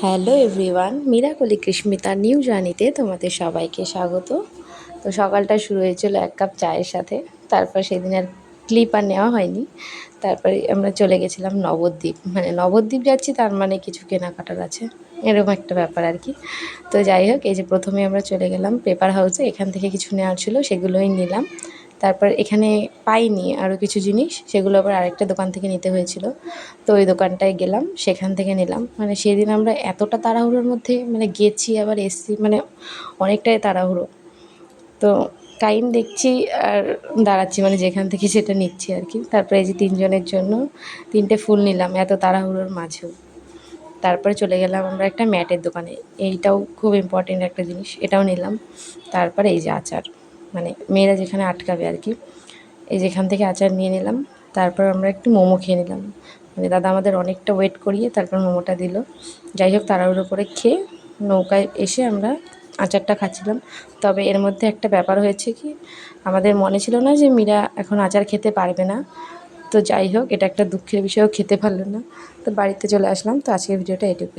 Hello everyone, মীরাকলি কৃষ্মিতা new জার্নিতে তোমাদের সবাইকে স্বাগত। তো সকালটা শুরু হয়েছিল এক কাপ চায়ের সাথে। তারপর সেদিন আর ক্লিপ আর নেওয়া হয়নি। তারপরে আমরা চলে গেছিলাম নবদ্বীপ, মানে নবদ্বীপ যাচ্ছি তার মানে কিছু কেনাকাটার আছে, এরকম একটা ব্যাপার আর কি। তো যাই হোক, এই যে প্রথমে আমরা চলে গেলাম পেপার হাউসে, এখান থেকে কিছু নেওয়ার ছিল সেগুলোই নিলাম। তারপর এখানে পাইনি আরও কিছু জিনিস, সেগুলো আবার আরেকটা দোকান থেকে নিতে হয়েছিল। তো ওই দোকানটায় গেলাম, সেখান থেকে নিলাম। মানে সেদিন আমরা এতটা তাড়াহুড়োর মধ্যে মানে গেছি আবার এসছি, মানে অনেকটাই তাড়াহুড়ো। তো টাইম দেখছি আর দাঁড়াচ্ছি, মানে যেখান থেকে সেটা নিচ্ছি আর কি। তারপরে এই যে 3 জনের জন্য 3টে ফুল নিলাম এত তাড়াহুড়োর মাঝেও। তারপরে চলে গেলাম আমরা একটা ম্যাটের দোকানে, এইটাও খুব ইম্পর্টেন্ট একটা জিনিস, এটাও নিলাম। তারপরে এই যে আচার, মানে মেয়েরা যেখানে আটকাবে আর কি, এই যেখান থেকে আচার নিয়ে নিলাম। তারপর আমরা একটু মোমো খেয়ে নিলাম, মানে দাদা আমাদের অনেকটা ওয়েট করিয়ে তারপর মোমোটা দিল। যাই হোক, তাড়াহুড়ো করে খেয়ে নৌকায় এসে আমরা আচারটা খাচ্ছিলাম। তবে এর মধ্যে একটা ব্যাপার হয়েছে কি, আমাদের মনে ছিল না যে মীরা এখন আচার খেতে পারবে না। তো যাই হোক, এটা একটা দুঃখের বিষয়ও, খেতে পারলো না। তো বাড়িতে চলে আসলাম। তো আজকের ভিডিওটা এটুকুই।